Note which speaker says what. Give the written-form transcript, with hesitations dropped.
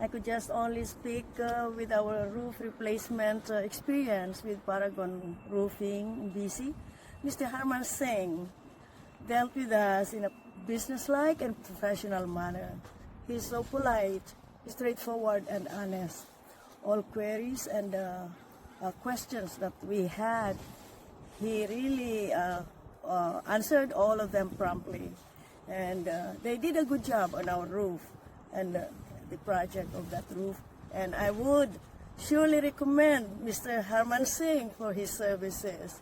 Speaker 1: I could just only speak with our roof replacement experience with Paragon Roofing BC. Mr. Harman Singh dealt with us in a businesslike and professional manner. He's so polite, straightforward, and honest. All queries and questions that we had, he really answered all of them promptly. And they did a good job on our roof and the project of that roof. And I would surely recommend Mr. Harman Singh for his services.